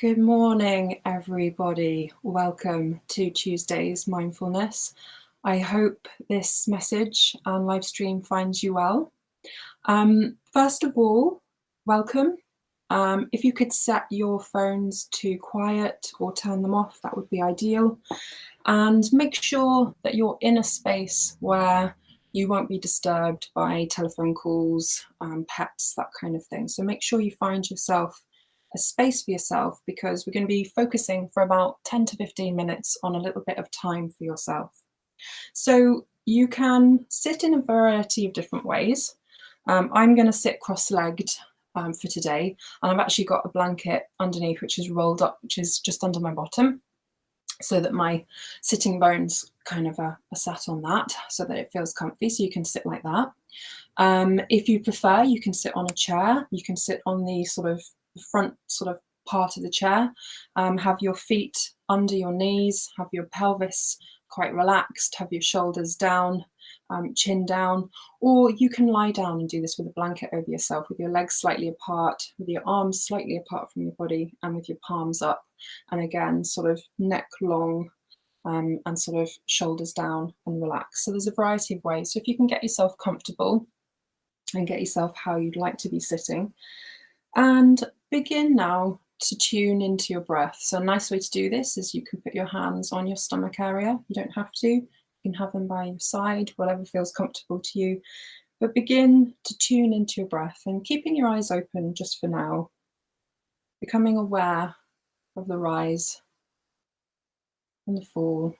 Good morning, everybody. Welcome to Tuesday's Mindfulness. I hope this message and live stream finds you well. First of all, welcome. If you could set your phones to quiet or turn them off, that would be ideal. And make sure that you're in a space where you won't be disturbed by telephone calls, pets, that kind of thing. So make sure you find yourself a space for yourself, because we're going to be focusing for about 10 to 15 minutes on a little bit of time for yourself. So you can sit in a variety of different ways. I'm going to sit cross-legged for today, and I've actually got a blanket underneath which is rolled up, which is just under my bottom, so that my sitting bones kind of are sat on that, so that it feels comfy. So you can sit like that. If you prefer, you can sit on a chair. You can sit on the front part of the chair. Have your feet under your knees, have your pelvis quite relaxed, have your shoulders down, chin down, or you can lie down and do this with a blanket over yourself, with your legs slightly apart, with your arms slightly apart from your body, and with your palms up, and again sort of neck long, and sort of shoulders down and relaxed. So there's a variety of ways. So if you can get yourself comfortable and get yourself how you'd like to be sitting, and begin now to tune into your breath. So a nice way to do this is you can put your hands on your stomach area. You don't have to. You can have them by your side, whatever feels comfortable to you. But begin to tune into your breath and keeping your eyes open just for now, becoming aware of the rise and the fall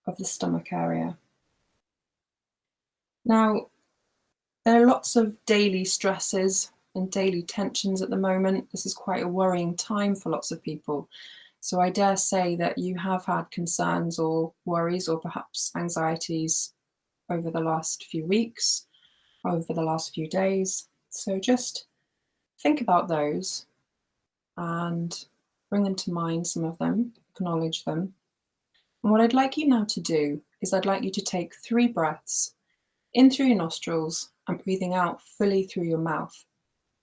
of the stomach area. Now, there are lots of daily stresses and daily tensions at the moment. This is quite a worrying time for lots of people. So I dare say that you have had concerns or worries or perhaps anxieties over the last few weeks, over the last few days. So just think about those and bring them to mind, some of them, acknowledge them. And what I'd like you now to do is I'd like you to take 3 breaths in through your nostrils and breathing out fully through your mouth.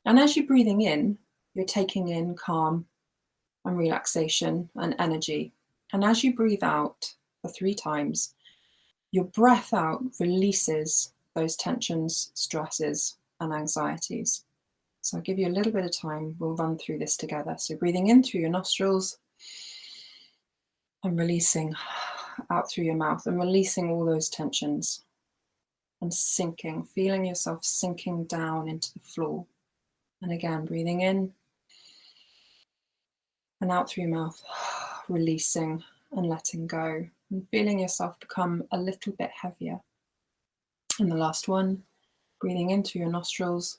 And as you're breathing in, you're taking in calm and relaxation and energy. And as you breathe out for 3 times, your breath out releases those tensions, stresses, and anxieties. So I'll give you a little bit of time. We'll run through this together. So breathing in through your nostrils and releasing out through your mouth, and releasing all those tensions and sinking, feeling yourself sinking down into the floor. And again, breathing in and out through your mouth, releasing and letting go, and feeling yourself become a little bit heavier. And the last one, breathing in through your nostrils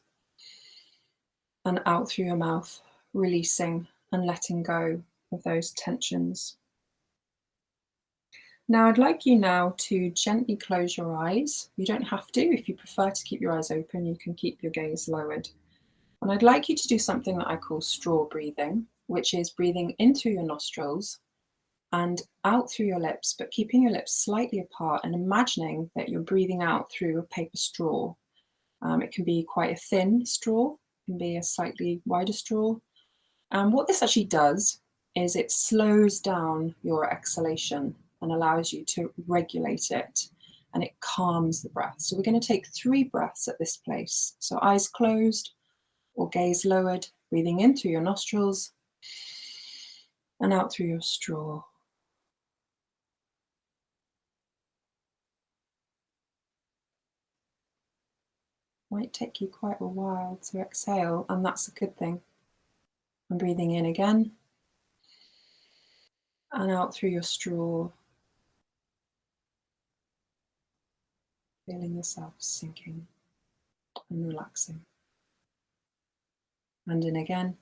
and out through your mouth, releasing and letting go of those tensions. Now, I'd like you now to gently close your eyes. You don't have to. If you prefer to keep your eyes open, you can keep your gaze lowered. And I'd like you to do something that I call straw breathing, which is breathing in through your nostrils and out through your lips, but keeping your lips slightly apart and imagining that you're breathing out through a paper straw. It can be quite a thin straw, it can be a slightly wider straw. And what this actually does is it slows down your exhalation and allows you to regulate it, and it calms the breath. So we're going to take 3 breaths at this place. So eyes closed or gaze lowered, breathing in through your nostrils and out through your straw. Might take you quite a while to exhale, and that's a good thing. And breathing in again and out through your straw, feeling yourself sinking and relaxing. And in again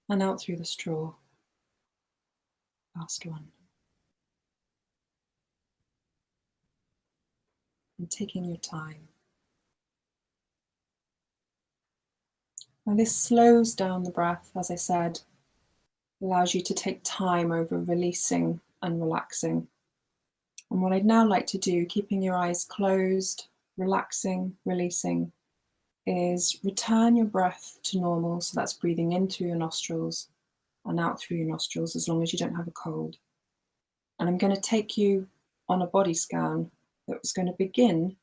and out through the straw. Last one. And taking your time. Now this slows down the breath, as I said, allows you to take time over releasing and relaxing. And what I'd now like to do, keeping your eyes closed, relaxing, releasing, is return your breath to normal. So that's breathing in through your nostrils and out through your nostrils, as long as you don't have a cold. And I'm going to take you on a body scan that's going to begin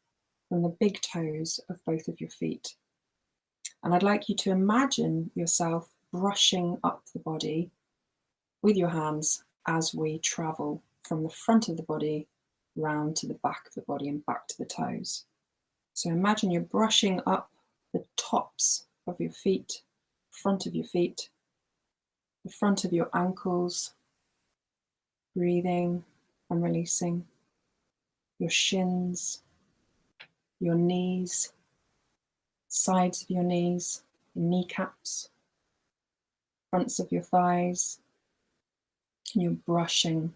from the big toes of both of your feet. And I'd like you to imagine yourself brushing up the body with your hands as we travel from the front of the body round to the back of the body and back to the toes. So imagine you're brushing up the tops of your feet, front of your feet, the front of your ankles, breathing and releasing your shins, your knees, sides of your knees, your kneecaps, fronts of your thighs, and you're brushing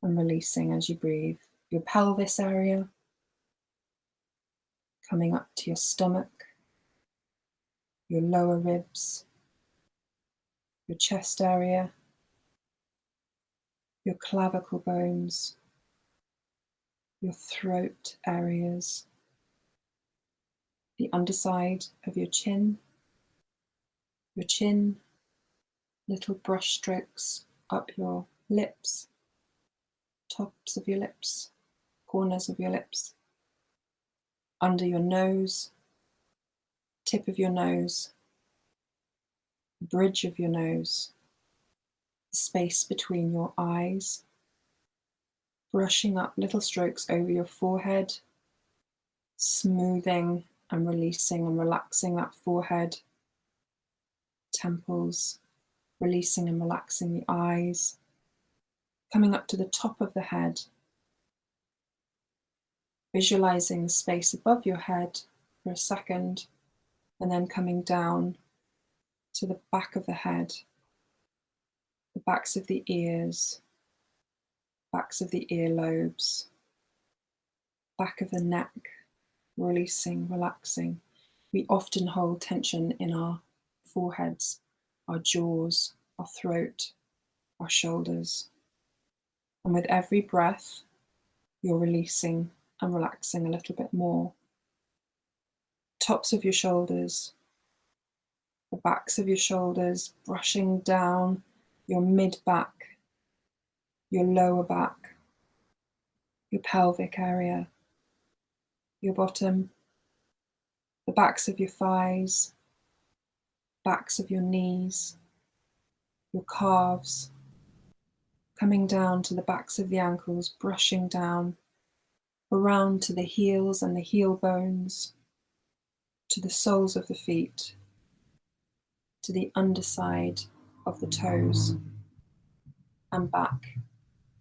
and releasing as you breathe. Your pelvis area, coming up to your stomach, your lower ribs, your chest area, your clavicle bones, your throat areas, the underside of your chin, little brush strokes up your lips, tops of your lips, corners of your lips, under your nose, tip of your nose, bridge of your nose, the space between your eyes, brushing up little strokes over your forehead, smoothing and releasing and relaxing that forehead, temples, releasing and relaxing the eyes, coming up to the top of the head, visualizing the space above your head for a second, and then coming down to the back of the head, the backs of the ears, backs of the earlobes, back of the neck, releasing, relaxing. We often hold tension in our foreheads, our jaws, our throat, our shoulders. And with every breath, you're releasing and relaxing a little bit more. Tops of your shoulders, the backs of your shoulders, brushing down your mid-back, your lower back, your pelvic area, your bottom, the backs of your thighs, backs of your knees, your calves, coming down to the backs of the ankles, brushing down around to the heels and the heel bones, to the soles of the feet, to the underside of the toes, and back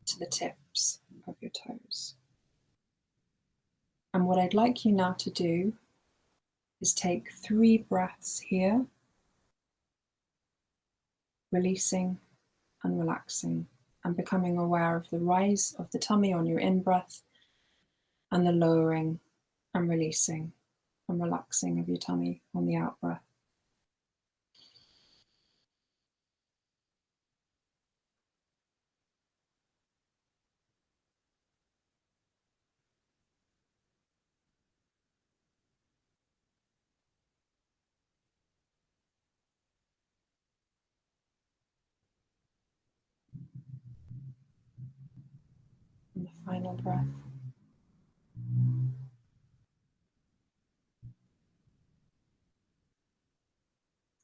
to the tips of your toes. And what I'd like you now to do is take 3 breaths here, releasing and relaxing, and becoming aware of the rise of the tummy on your in-breath and the lowering and releasing and relaxing of your tummy on the out-breath. And the final breath.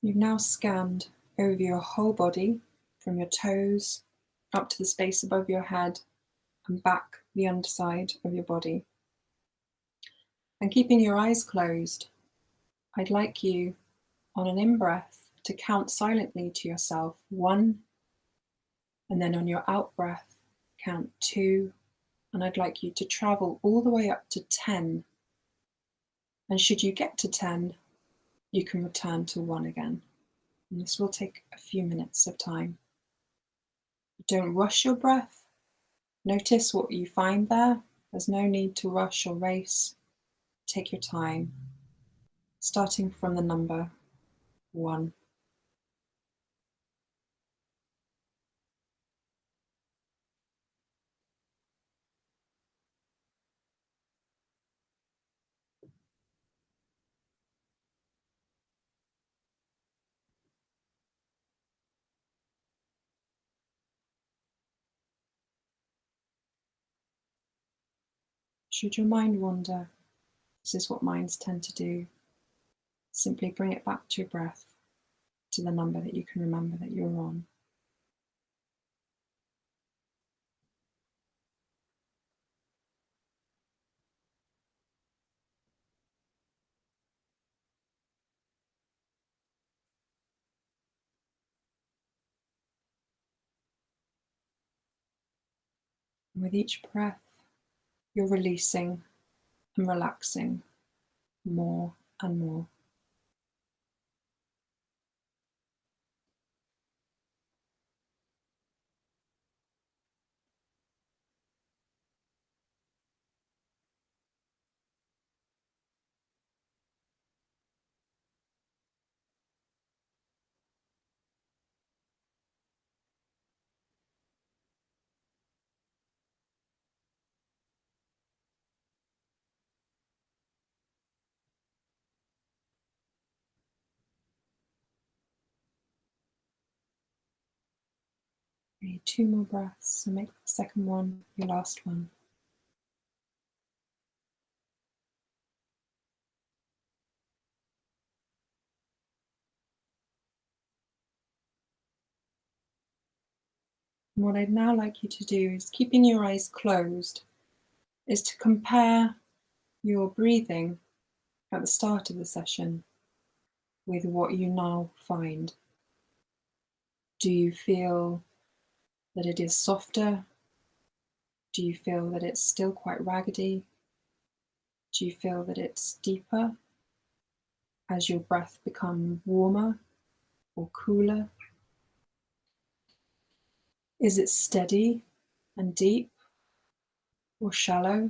You've now scanned over your whole body, from your toes up to the space above your head and back the underside of your body. And keeping your eyes closed, I'd like you on an in-breath to count silently to yourself 1, and then on your out-breath count 2, and I'd like you to travel all the way up to 10. And should you get to 10, you can return to 1 again. And this will take a few minutes of time. Don't rush your breath. Notice what you find there. There's no need to rush or race. Take your time, starting from the number 1. Should your mind wander, this is what minds tend to do. Simply bring it back to your breath, to the number that you can remember that you're on. And with each breath, you're releasing and relaxing more and more. Okay, 2 more breaths, so make the second one your last one. And what I'd now like you to do is, keeping your eyes closed, is to compare your breathing at the start of the session with what you now find. Do you feel that it is softer? Do you feel that it's still quite raggedy? Do you feel that it's deeper as your breath becomes warmer or cooler? Is it steady and deep or shallow?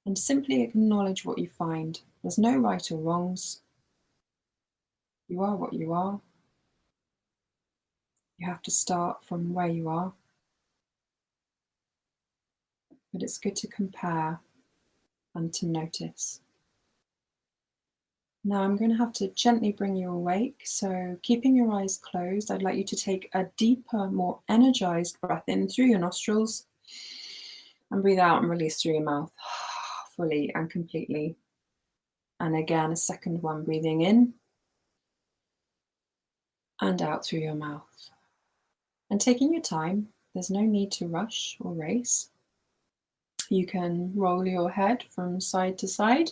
And simply acknowledge what you find. There's no right or wrongs. You are what you are. You have to start from where you are. But it's good to compare and to notice. Now I'm going to have to gently bring you awake. So keeping your eyes closed, I'd like you to take a deeper, more energized breath in through your nostrils and breathe out and release through your mouth fully and completely. And again, a second one, breathing in and out through your mouth. And taking your time, there's no need to rush or race. You can roll your head from side to side.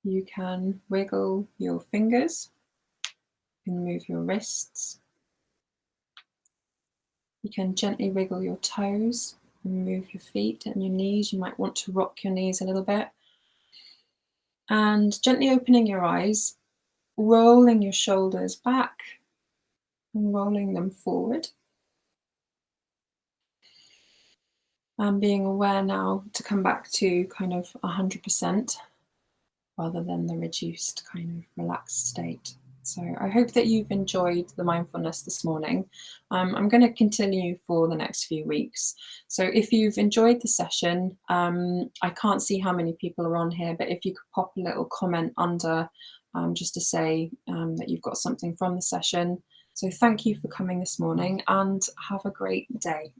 You can wiggle your fingers. You can move your wrists. You can gently wiggle your toes and move your feet and your knees. You might want to rock your knees a little bit. And gently opening your eyes, rolling your shoulders back and rolling them forward. And being aware now to come back to kind of 100% rather than the reduced kind of relaxed state. So I hope that you've enjoyed the mindfulness this morning. I'm going to continue for the next few weeks. So if you've enjoyed the session, I can't see how many people are on here, but if you could pop a little comment under just to say that you've got something from the session. So thank you for coming this morning and have a great day.